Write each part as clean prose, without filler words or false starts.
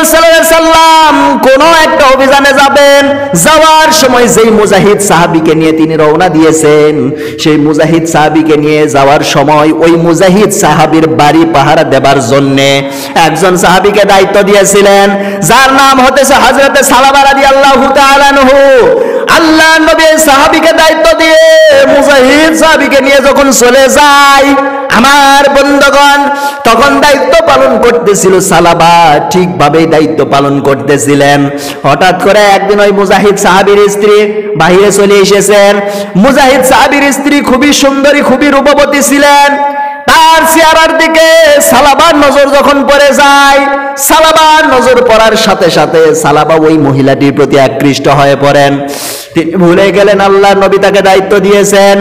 সাল্লাল্লাহু আলাইহি সাল্লাম কোন একটা অভিযানে যাবেন, যাওয়ার সময় যেই মুজাহিদ সাহাবীকে নিয়ে তিনি রওনা দিয়েছেন, সেই মুজাহিদ সাহাবীকে নিয়ে যাওয়ার সময় ওই মুজাহিদ সাহাবীর বাড়ি পাহারা দেবার জন্য একজন সাহাবীকে দায়িত্ব দিয়েছিলেন, যার নাম হতেছে হযরত সালাবা রাদিয়াল্লাহু তাআলা আনহু। আল্লাহ নবী সাহাবীকে দায়িত্ব দিয়ে মুজাহিদ সাহাবীকে নিয়ে যখন চলে যায়, আমার বন্ধুগণ, তখন দায়িত্ব পালন করতেছিল সালাবা, ঠিকভাবে দায়িত্ব পালন করতেছিলেন। হঠাৎ করে একদিন ওই মুজাহিদ সাহাবীর স্ত্রী বাইরে চলে এসেছেন। মুজাহিদ সাহাবীর স্ত্রী খুবই সুন্দরী, খুবই রূপবতী ছিলেন। তার চেহারার দিকে সালাবার নজর যখন পড়ে যায়, সালাবার নজর পড়ার সাথে সাথে সালাবা ওই মহিলাটির প্রতি আকৃষ্ট হয়ে পড়েন। তিনি ভুলে গেলেন আল্লাহর নবী তাকে দায়িত্ব দিয়েছেন।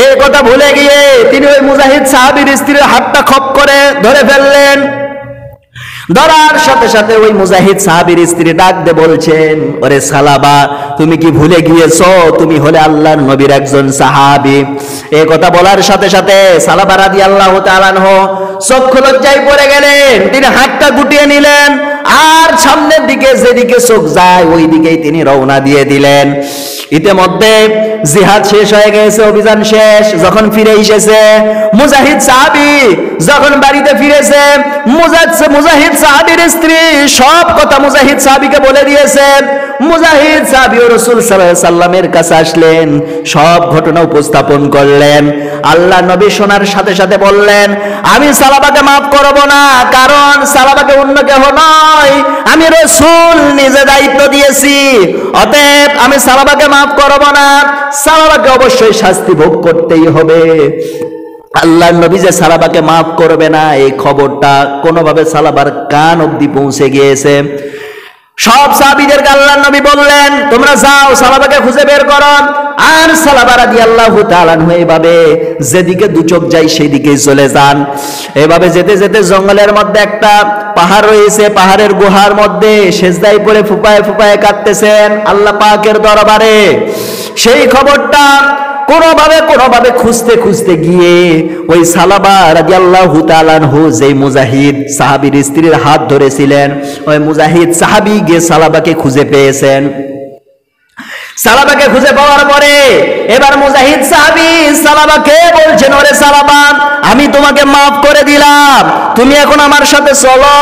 এই কথা ভুলে গিয়ে তিনি ওই মুজাহিদ সাহাবীর স্ত্রীর হাতটা খপ করে ধরে ফেললেন। ধরার সাথে সাথে ওই মুজাহিদ সাহাবীর স্ত্রী ডাক দিয়ে বলছেন, ওরে সালাবা, তুমি কি ভুলে গিয়েছো তুমি হলে আল্লাহর নবীর একজন সাহাবী? এই কথা বলার সাথে সাথে সালাবা রাদিয়াল্লাহু তাআলা আনহু চক্ষু লজ্জায় পড়ে গেলেন। তিনি হাতটা গুটিয়ে নিলেন আর সামনের দিকে যেদিকে চোখ যায় ওই দিকেই তিনি রওনা দিয়ে দিলেন। ইতিমধ্যে জিহাদ শেষ হয়ে গেছে, অভিযান শেষ। যখন ফিরে এসেছে মুজাহিদ সাহাবী, যখন বাড়িতে ফিরেছে, মুজাহিদ সাহাবীর স্ত্রী সব কথা মুজাহিদ সাহাবীকে বলে দিয়েছে। মুজাহিদ সাহাবী ও রাসূল সাল্লাল্লাহু আলাইহি সাল্লামের কাছে আসলেন, সব ঘটনা উপস্থাপন করলেন। আল্লাহ নবী শোনার সাথে সাথে বললেন, আমি সালাবাকে মাফ করব না, কারণ সালাবাকে অন্য কেউ নয়, আমি রাসূল নিজে দায়িত্ব দিয়েছি, অতএব আমি সালাবাকে মাফ করব না, সালাবাকে অবশ্যই শাস্তি ভোগ করতেই হবে। আল্লাহর নবী যে সালাবাকে মাফ করবে না, এই খবরটা কোনোভাবে সালাবার কান অবধি পৌঁছে গিয়েছে। সব সাহাবীদেরকে আল্লাহর নবী বললেন, তোমরা যাও সালাবাকে খুঁজে বের করো। আর সালাবা রাদিয়াল্লাহু তাআলা আনহু এইভাবে যেদিকে দু চোখ যায় সেই দিকেই চলে যান। এভাবে যেতে যেতে জঙ্গলের মধ্যে একটা পাহাড় রয়েছে, পাহাড়ের গুহার মধ্যে সেজদায় পড়ে ফুপায়ে ফুপায়ে কাঁদতেছেন আল্লাহ পাকের দরবারে। সেই খবরটা কোনোভাবে খুঁজতে খুঁজতে গিয়ে ওই সালাবা রাদিয়াল্লাহু তাআলা আনহু যেই মুজাহিদ সাহাবীর স্ত্রীর হাত ধরেছিলেন, ওই মুজাহিদ সাহাবী গিয়ে সালাবাকে খুঁজে পেয়েছেন। সালাবাকে খুঁজে পাওয়ার পরে এবার মুজাহিদ সাহাবী সালাবাকে বলছেন, ওরে সালাবা, আমি তোমাকে মাফ করে দিলাম, তুমি এখন আমার সাথে চলো,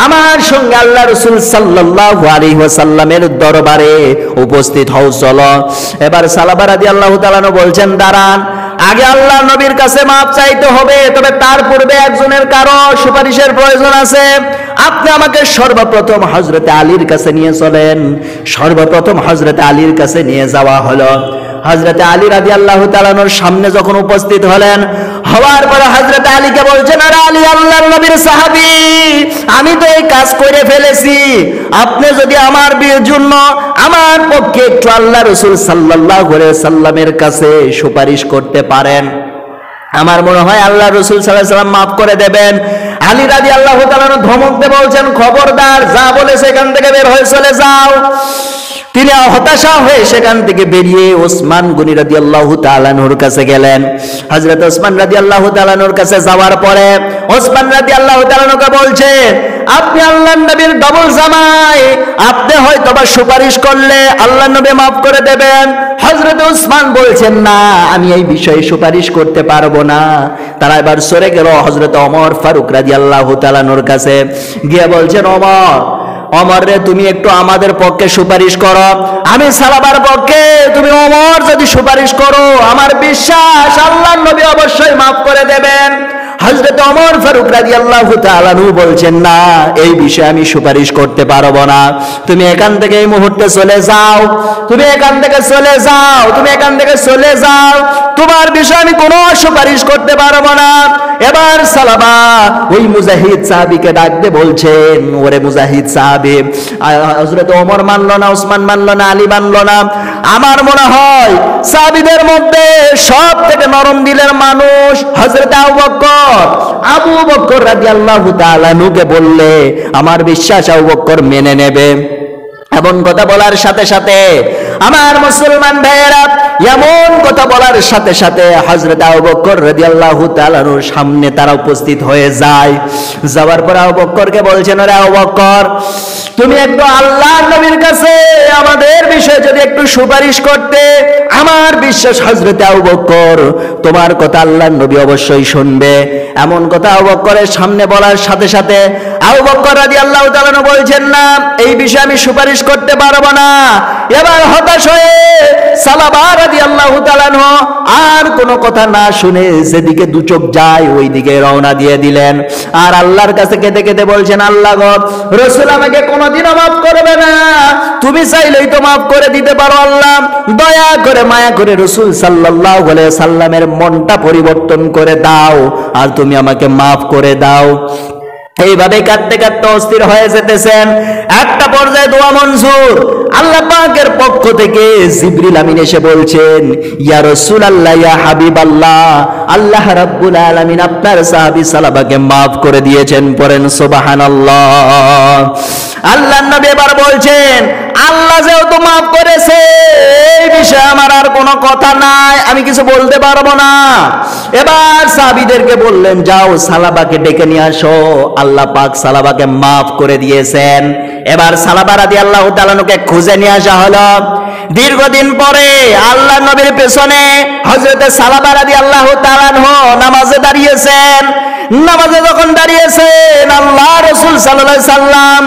আমার সঙ্গে আল্লাহ রাসূল সাল্লাল্লাহু আলাইহি ওয়াসাল্লামের দরবারে উপস্থিত হও, চলো। এবার সালাবা রাদিয়াল্লাহু তাআলা বলছেন, দাঁড়ান, আগে আল্লাহ নবীর কাছে মাফ চাইতে হবে, তবে তার পূর্বে একজনের কারো সুপারিশের প্রয়োজন আছে। আপনি আমাকে সর্বপ্রথম হযরত আলীর কাছে নিয়ে চলেন। সর্বপ্রথম হযরত আলীর কাছে নিয়ে যাওয়া হলো। হযরত আলী রাদিয়াল্লাহু তাআলা আনহুর সামনে যখন উপস্থিত হলেন, হওয়ার পরে হযরত আলীকে বলছেন, আরে আলী, আল্লাহর নবীর সাহাবী, আমি তো এই কাজ করে ফেলেছি, আপনি যদি আমার বিয়ের জন্য আমার পক্ষে একটু আল্লাহ রাসূল সাল্লাল্লাহু আলাইহি সাল্লামের কাছে সুপারিশ করতে পারেন, আমার মনে হয় আল্লাহ রাসূল সাল্লাল্লাহু আলাইহি সাল্লাম মাফ করে দেবেন। আলী রাদিয়াল্লাহু তাআলা আনহু ধমক দিয়ে বলছেন, খবরদার, যা বলেছে সেখান থেকে বের হয়ে চলে যাও। তিনি হতাশা হয়ে সেখান থেকে বেরিয়ে ওসমান গনি রাদিয়াল্লাহু তাআলা আনহুর কাছে গেলেন। হযরত ওসমান রাদিয়াল্লাহু তাআলা আনহুর কাছে যাওয়ার পরে ওসমান রাদিয়াল্লাহু তাআলা আনহুকে বলছে, আপনি আল্লাহর নবীর ডবল জামাই, আপনি হয়তো বা সুপারিশ করলে আল্লাহর নবী মাফ করে দেবেন। হযরত ওসমান বলছেন, না, আমি এই বিষয়ে সুপারিশ করতে পারবো না। তারা এবার সরে গেল হযরত ওমর ফারুক রাদিয়াল্লাহু তাআলা আনহুর কাছে গিয়ে বলছেন, ওমর রে, তুমি একটু আমাদের পক্ষে সুপারিশ করো, আমি সালাবার পক্ষে, তুমি ওমর যদি সুপারিশ করো, আমার বিশ্বাস আল্লাহর নবী অবশ্যই মাফ করে দেবেন। হযরত ওমর ফারুক রাদিয়াল্লাহু তাআলা আনহু বলছেন, না, এই বিষয়ে আমি সুপারিশ করতে পারবো না, তুমি এখান থেকে এই মুহূর্তে চলে যাও, তুমি এখান থেকে চলে যাও, তুমি এখান থেকে চলে যাও, তোমার বিষয়ে আমি কোনো সুপারিশ করতে পারবো না। এবার সালাবা ওই মুজাহিদ সাহাবীকে ডাকতে বলছেন, ওরে মুজাহিদ সাহাবী, হযরত ওমর মানল না, ওসমান মানল না, আলী মানল না, আমার মনে হয় সাহাবীদের মধ্যে সব থেকে নরম দিলের মানুষ হযরত আবু বকর রাদিয়াল্লাহু তাআলা আনহুকে বললে আমার বিশ্বাস আবু বকর মেনে নেবে। এমন কথা বলার সাথে সাথে আমার মুসলমান ভাইয়েরা, এমন কথা বলার সাথে সাথে হযরত আবু বকর রাদিয়াল্লাহু তাআলা আনহুর সামনে তারা উপস্থিত হয়ে যায়। যাওয়ার পর আবু বকরকে বলছেন, আরে আবু বকর, তুমি একটু আল্লাহর নবীর কাছে আমাদের বিষয়ে যদি একটু সুপারিশ করতে, আমার বিশ্বাস হযরত আবু বকর তোমার কথা আল্লাহর নবী অবশ্যই শুনবে। এমন কথা আবু বকরের সামনে বলার সাথে সাথে আবু বকর রাদিয়াল্লাহু তাআলা আনহু বলছেন, না, এই বিষয়ে আমি সুপারিশ করতে পারবো না। এবার হতাশ হয়ে সালাবা রাদিয়াল্লাহু তাআলা আনহু আর কোনো কথা না শুনে যেদিকে দু চোখ যায় ওই দিকে রওনা দিয়ে দিলেন। আর আল্লাহর কাছে কেঁদে কেঁদে বলছেন, আল্লাহ গো, রাসূল আমাকে কোনোদিনও মাফ করবে না, তুমি চাইলেই তো মাফ করে দিতে পারো। আল্লাহ দয়া করে মায়া করে রাসূল সাল্লাল্লাহু আলাইহি সাল্লামের মনটা পরিবর্তন করে দাও, আর তুমি আমাকে মাফ করে দাও। এইভাবে কাঁদতে কাঁদতে অস্থির হয়ে যেতেছেন। একটা পর্যায়ে দোয়া মঞ্জুর। আল্লাহ পাকের পক্ষ থেকে জিবরিল আমিন এসে বলছেন, ইয়া রাসূলুল্লাহ, ইয়া হাবিবাল্লাহ, আল্লাহ রাব্বুল আলামিন আপনার সাহাবী সালাবাকে maaf করে দিয়েছেন। পড়েন সুবহানাল্লাহ। আল্লাহর নবী এবার বলছেন, আল্লাহ যেহেতু maaf করেছে, এই বিষয়ে আমার আর কোনো কথা নাই, আমি কিছু বলতে পারবো না। এবার সাহাবীদেরকে বললেন, যাও সালাবাকে ডেকে নিয়ে আসো, আল্লাহ পাক সালাবাকে maaf করে দিয়েছেন। এবার সালাবা রাদিয়াল্লাহু তাআলা আনহুকে খুঁজে নিয়ে আসা হলো। দীর্ঘদিন পরে আল্লাহর নবীর পেছনে হযরত সালাবা রাদিয়াল্লাহু তাআলা আনহু নামাজে দাঁড়িয়েছেন। নামাজে যখন দাঁড়িয়েছেন, আল্লাহ রাসূল সাল্লাল্লাহু আলাইহি সাল্লাম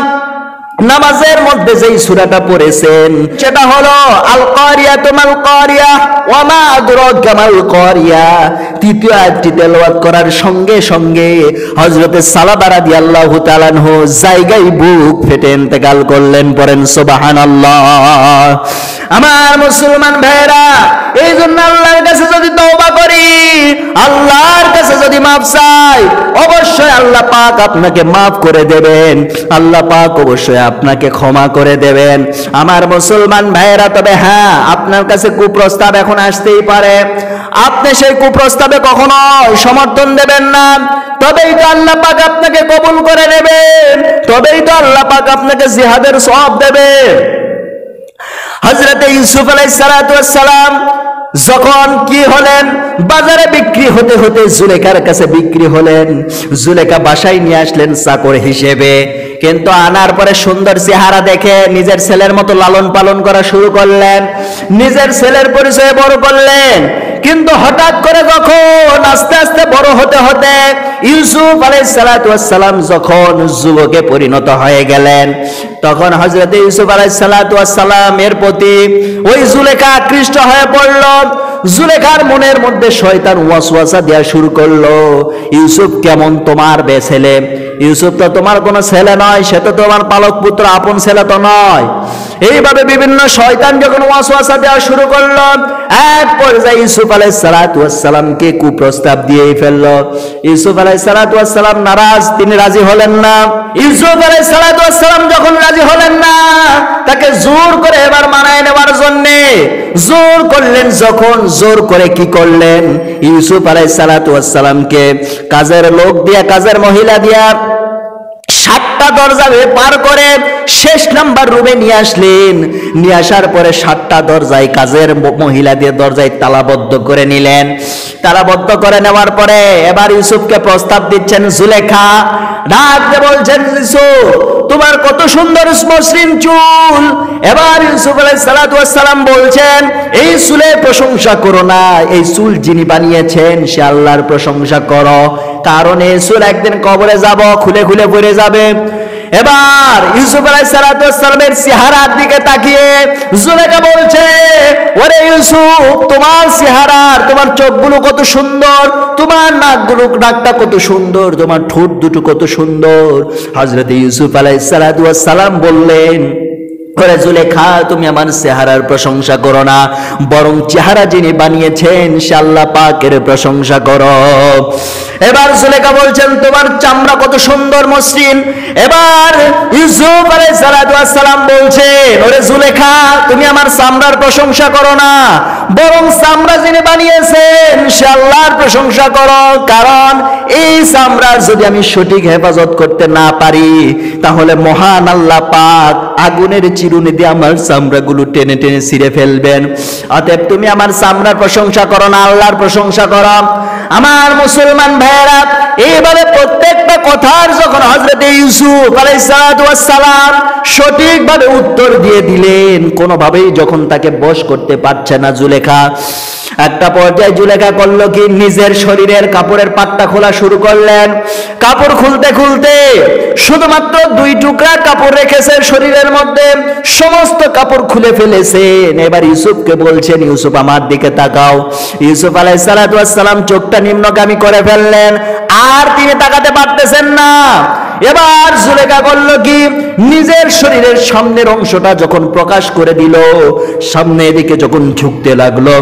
নামাজের মধ্যে যেই সূরাটা পড়েছেন সেটা হলো আল কারিয়াতু মাল কারিয়া ওয়া মা আদরাকা মাল কারিয়া। তৃতীয় আয়াতটি তেলাওয়াত করার সঙ্গে সঙ্গে হযরত সালাবা রাদিয়াল্লাহু তাআলা আনহু জায়গায় বুক ফেটে ইন্তেকাল করলেন। পড়েন সুবহানাল্লাহ। আমার মুসলমান ভাইরা, এই জন্য আল্লাহর কাছে যদি তওবা করি, আল্লাহর কাছে যদি মাফ চাই, অবশ্যই আল্লাহ পাক আপনাকে মাফ করে দেবেন। আল্লাহ পাক অবশ্যই আপনাকে ক্ষমা করে দেবেন। আমার মুসলমান ভাইরা, তবে হ্যাঁ, আপনার কাছে কুপ্রস্তাব এখন আসতেই পারে। আপনি সেই কুপ্রস্তাবে কখনো সমর্থন দেবেন না, তবেই তো আল্লাহ পাক আপনাকে কবুল করে নেবেন, তবেই তো আল্লাহ পাক আপনাকে জিহাদের সওয়াব দেবেন। হযরত ইউসুফ আলাইহিস সালাতু ওয়াস সালাম যখন কি হলেন, বাজারে বিক্রি হতে হতে জুলেখার কাছে বিক্রি হলেন। জুলেখা বাসায় নিয়ে আসলেন চাকর হিসেবে, কিন্তু আনার পরে সুন্দর চেহারা দেখে নিজের ছেলের মতো লালন পালন করা শুরু করলেন, নিজের ছেলের পরিচয়ে বড় করলেন। কিন্তু হঠাৎ করে যখন আস্তে আস্তে বড় হতে হতে ইউসুফ আলাইহিস সালাতু ওয়াস সালাম যখন যুবকে পরিণত হয়ে গেলেন, তখন হযরত ইউসুফ আলাইহিস সালাতু ওয়াস সালাম এর প্রতি ওই জুলেখা আকৃষ্ট হয়ে পড়ল। জুলেখার মনের মধ্যে শয়তান ওয়াসওয়াসা দেয়া শুরু করলো, ইউসুফ কেমন তোমার ছেলে, ইউসুফ তো তোমার কোনো ছেলে নয়, সে তো তোমার পালক পুত্র, আপন ছেলে তো নয়। এইভাবে বিভিন্ন শয়তান যখন ওয়াসওয়াসা দেওয়া শুরু করলো, এক পর্যায়ে ইউসুফ আলাইহিস সালাতু ওয়াস সালামকে কুপ্রস্তাব দিয়েই ফেললো। ইউসুফ আলাইহিস সালাতু ওয়াস সালাম নারাজ, তিনি রাজি হলেন না। ইউসুফ আলাইহিস সালাতু ওয়াস সালাম যখন রাজি হলেন না, তাকে জোর করে এবার মানায় নেওয়ার জন্য জোর করলেন। যখন জোর করে কি করলেন, ইউসুফ আলাইহিস সালাতু ওয়াস সালামকে কাজের লোক দিয়া, কাজের মহিলা দিয়া 7টা দরজা পার করে শেষ নাম্বার রুমে নিয়ে আসলেন। নিয়ে আসার পরে 7টা দরজায় কাজের মহিলা দিয়ে দরজায় তালাবদ্ধ করে নিলেন। তালাবদ্ধ করে নেওয়ার পরে এবার ইউসুফকে প্রস্তাব দিচ্ছেন জুলেখা। ডাক দিয়ে বলছেন, ইউসুফ তোমার কত সুন্দর মসৃণ চুল। এবার ইউসুফ আলাইহিস সালাতু ওয়াস সালাম বলছেন, এই চুলের প্রশংসা করো না, এই চুল যিনি বানিয়েছেন সে আল্লাহর প্রশংসা করো, কারণ এই চুল একদিন কবরে যাব, খুলে খুলে পড়ে যাবে। এবার ইউসুফ আলাইহিস সালাতু ওয়াস সালামের চেহারার দিকে তাকিয়ে জুলেখা বলছে, ওরে ইউসুফ, তোমার চেহারার, তোমার চোখগুলো কত সুন্দর, তোমার নাকটা কত সুন্দর, তোমার ঠোঁট দুটো কত সুন্দর। হযরত ইউসুফ আলাইহিস সালাতু ওয়াস সালাম বললেন, ওরে জুলেখা, তুমি আমার চেহারার প্রশংসা করো না, বরং চেহারা যিনি বানিয়েছেন সে আল্লাহ পাকের প্রশংসা করো। এবার জুলেখা বলছেন তোমার চামড়া কত সুন্দর মসৃণ। এবার ইউসুফ আলাইহিস সালাম বলছেন ওরে জুলেখা তুমি আমার চামড়ার প্রশংসা করো না, বরং চামড়া যিনি বানিয়েছেন সে আল্লাহর প্রশংসা করো, কারণ এই চামড়ার যদি আমি সঠিক হেফাজত করতে না পারি তাহলে মহান আল্লাহ পাক আগুনের চিরুনি দিয়ে আমার চামড়াগুলো টেনে টেনে ছিঁড়ে ফেলবেন। অতএব তুমি আমার চামড়ার প্রশংসা করো না, আল্লাহর প্রশংসা করো। আমার মুসলমান ভাইয়েরা, এইভাবে প্রত্যেকটা কথার যখন হযরত ইউসুফ আলাইহিস সালাম সঠিকভাবে উত্তর দিয়ে দিলেন, কোনোভাবেই যখন তাকে বশ করতে পারছে না জুলেখা, একটা পর্যায়ে জুলেখা করলো কি, নিজের শরীরের কাপড়ের পাট্টা খোলা শুরু করলেন। কাপড় খুলতে খুলতে শুধুমাত্র 2 টুকরা কাপড় রেখেছে শরীরের মধ্যে, সমস্ত কাপড় খুলে ফেলেছেন। এবার ইউসুফকে বলছেন ইউসুফ আমার দিকে তাকাও। ইউসুফ আলাইহিস সালাম চোখটা নিম্নগামী করে ফেললেন, আর তিনি তাকাতে পারতেছেন না। এবার জুলেখা করলো কি, নিজের শরীরের সামনের অংশটা যখন প্রকাশ করে দিল, সামনের দিকে যখন ঝুঁকতে লাগলো,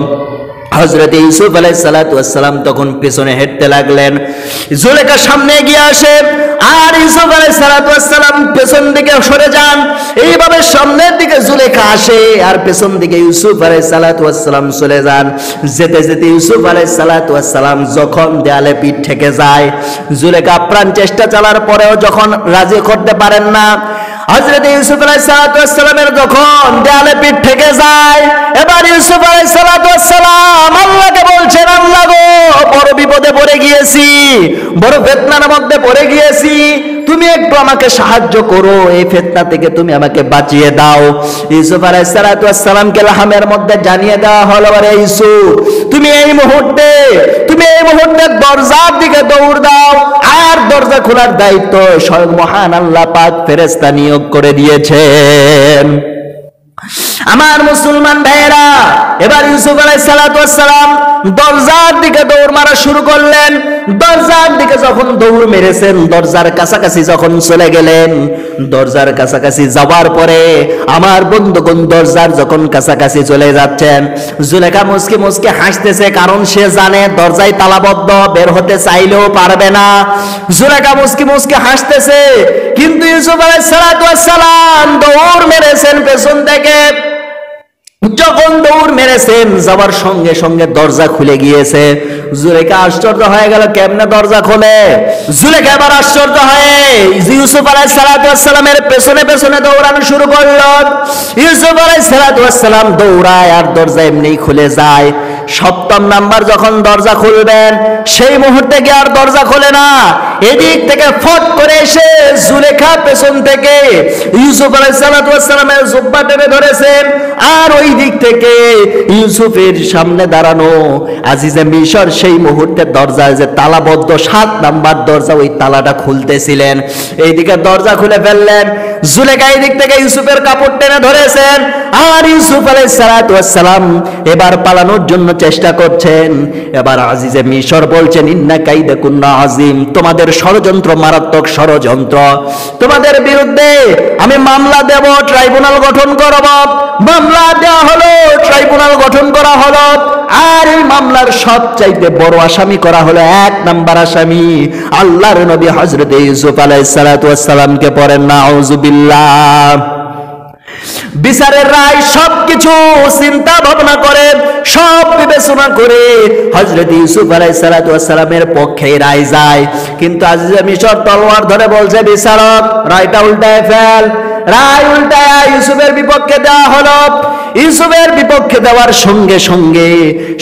হযরত ইউসুফ আলাইহিস সালাম তখন পেছনে হেঁটতে লাগলেন। জুলেখা সামনে এগিয়ে আসে আর ইউসুফ আলাইহিস সালাম পেছন দিকে সরে যান। এইভাবে সামনের দিকে জুলেখা আসে আর পেছন দিকে ইউসুফ আলাইহিস সালাম চলে যান। যেতে যেতে ইউসুফ আলাইহিস সালাম যখন দেয়ালে পিঠ ঠেকে যায়, জুলেখা আপ্রাণ চেষ্টা চালার পরেও যখন রাজি করতে পারেন না, হযরত ইউসুফ আলাইহিস সালামের যখন দেয়ালে পিঠ ঠেকে যায়, এবার ইউসুফ আলাইহিস সালাম আল্লাহকে বলছেন আল্লাহ গো বড় বিপদে পড়ে গিয়েছি, বড় ফিতনার মধ্যে পড়ে গিয়েছি, তুমি একটু আমাকে সাহায্য করো, এই ফিতনা থেকে তুমি আমাকে বাঁচিয়ে দাও। ইউসুফ আলাইহিস সালামকে লাহামের মধ্যে জানিয়ে দেওয়া হলো, আরে ইউসুফ তুমি এই মুহূর্তে দরজার দিকে দৌড় দাও, আর দরজা খোলার দায়িত্ব স্বয়ং মহান আল্লাহ পাক ফেরেশতা নিয়োগ করে দিয়েছেন। আমার মুসলমান ভাইয়েরা, এবার ইউসুফ আলাইহিস সালাম দরজার দিকে দৌড় মারা শুরু করলেন। দরজার দিকে যখন দৌড় মেরেছেন, দরজার কাছাকাছি যখন চলে গেলেন, দরজার কাছাকাছি যাওয়ার পরে আমার বন্ধুগণ দরজার যখন কাছাকাছি চলে যাচ্ছেন, জুলেখা মুচকি মুচকি হাসতেছে, কারণ সে জানে দরজায় তালাবদ্ধ, বের হতে চাইলেও পারবে না। জুলেখা মুচকি মুচকি হাসতেছে, কিন্তু ইউসুফ আলাইহিস সালাম দৌড় মেরেছেন পেছন থেকে। যখন দৌড় মেরেছেন, যাওয়ার সঙ্গে সঙ্গে দরজা খুলে গিয়েছে। জুলেখা আশ্চর্য হয়ে গেল, কেমনে দরজা খোলে? জুলেখা এবার আশ্চর্য হয়ে ইউসুফ আলাইহিস সালামের পেছনে পেছনে দৌড়ানো শুরু করলো। ইউসুফ আলাইহিস সালাম দৌড়ায় আর দরজা এমনিই খুলে যায়। 7ম নাম্বার যখন দরজা খুলবেন, সেই মুহূর্তে গিয়ে আর দরজা খোলে না। এদিক থেকে ফট করে এসে জুলেখা পেছন থেকে ইউসুফ আলাইহিস সালামের জুব্বা টেনে ধরেছেন, আর ওই দিক থেকে ইউসুফের সামনে দাঁড়ানো আজিজে মিশর সেই মুহূর্তে দরজা যে তালাবদ্ধ 7 নাম্বার দরজা, ওই তালাটা খুলতেছিলেন। এইদিকে দরজা খুলে ফেললেন। জুলেখা এই দিক থেকে ইউসুফের কাপড় টেনে ধরেছেন, আর ইউসুফ আলাইহিস সালাম এবার পালানোর জন্য চেষ্টা করছেন। এবার আজিজে মিশর বলছেন, ইন্না কাইদাকুন্না আযীম, তোমাদের ষড়যন্ত্র মারাত্মক ষড়যন্ত্র, তোমাদের বিরুদ্ধে আমি মামলা দেব, ট্রাইব্যুনাল গঠন করব। মামলা দেওয়া হলো, ট্রাইব্যুনাল গঠন করা হলো, আর এই মামলার সবচাইতে বড় আসামি করা হলো 1 নাম্বার আসামি আল্লাহর নবী হযরত ইউসুফ আলাইহিস সালামকে। পড়েন নাউযুবিল্লাহ। বিচারের রায় সবকিছু চিন্তা ভাবনা করে, সব বিবেচনা করে হযরত ইউসুফ আলাইহিস সালামের পক্ষে রায় যায়। কিন্তু আজিজে মিশর তলোয়ার ধরে বলছে, বিচারক রায়টা উল্টায় ফেল। রায় উল্টায় ইউসুফের বিপক্ষে দেওয়া হলো। ইউসুফের বিপক্ষে দেওয়ার সঙ্গে সঙ্গে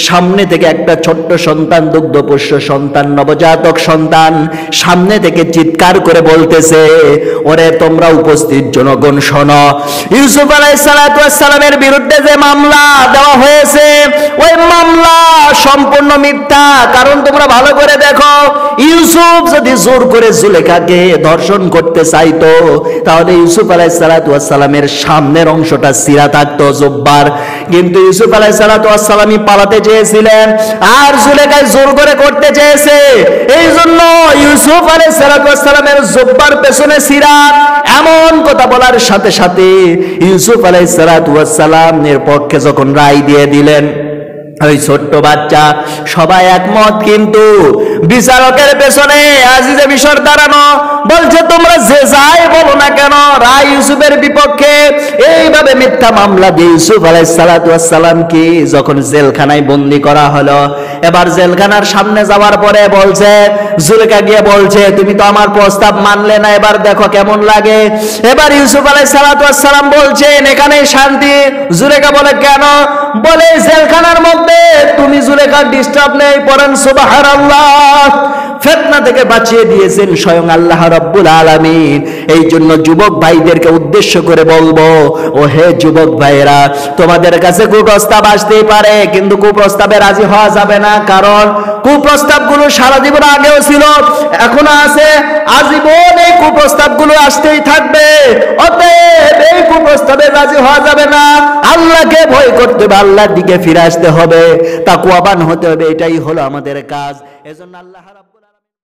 সামনে থেকে একটা ছোট্ট সন্তান, দুগ্ধপোষ্য সন্তান, নবজাতক সন্তান সামনে থেকে চিৎকার করে বলতেছে, ওরে তোমরা উপস্থিত জনগণ শোনো, ইউসুফ আলাইহিস সালামের বিরুদ্ধে যে মামলা দেওয়া হয়েছে, ওই মামলা সম্পূর্ণ মিথ্যা। কারণ তোমরা ভালো করে দেখো, ইউসুফ যদি জোর করে জুলেখাকে ধর্ষণ করতে চাইতো, তাহলে ইউসুফ আলাইহিস সালামের সামনের অংশটা ছিঁড়া থাকতো, জুব্বার। কিন্তু ইউসুফ আলাইহিস সালামই পালাতে চেয়েছিলেন, আর জুলেখা জোর করে করতে চেয়েছে। এই জন্য ইউসুফ আলাইহিস সালামের জুব্বার পেছনে ছিঁড়া। এমন কথা বলার সাথে সাথে ইউসুফ আলাইহিস সালামের পক্ষে যখন রায় দিয়ে দিলেন, ওই ছোট্ট বাচ্চা সবাই একমত, কিন্তু বিচারকের পেছনে আজিজে মিশর দাঁড়ানো, বলছে তোমরা যে যাই বলো না কেন রায় ইউসুফের বিপক্ষে। এইভাবে মিথ্যা মামলা দিয়ে ইউসুফ আলাইহিস সালাতু ওয়াস সালামকে যখন জেলখানায় বন্দী করা হলো, এবার জেলখানার সামনে যাওয়ার পরে বলছে, জুলেখা গিয়ে বলছে তুমি তো আমার প্রস্তাব মানলে না, এবার দেখো কেমন লাগে। এবার ইউসুফ আলাইহিস সালাতু ওয়াস সালাম বলছেন এখানে শান্তি। জুলেখা বলে কেন? বলে জেলখানার মধ্যে তুমি জুলেখার ডিস্টার্ব নেই, পড়েন সুবহানাল্লাহ। ফিতনা থেকে বাঁচিয়ে দিয়েছেন স্বয়ং আল্লাহ রাব্বুল আলামিন। এই জন্য যুবক ভাইদেরকে উদ্দেশ্য করে বলবো, ও হে যুবক ভাইরা, তোমাদের কাছে কুপ্রস্তাব আসতেই পারে, কিন্তু কুপ্রস্তাবে রাজি হওয়া যাবে না, কারণ কুপ্রস্তাবগুলো সারা জীবন আগেও ছিল, এখনো আছে, আজীবন এই কুপ্রস্তাবগুলো আসতেই থাকবে। অতএব এই কুপ্রস্তাবে রাজি হওয়া যাবে না, আল্লাহকে ভয় করতে হবে, আল্লাহর দিকে ফিরে আসতে হবে, তাকওয়াবান হতে হবে, এটাই হলো আমাদের কাজ। এজন্য আল্লাহ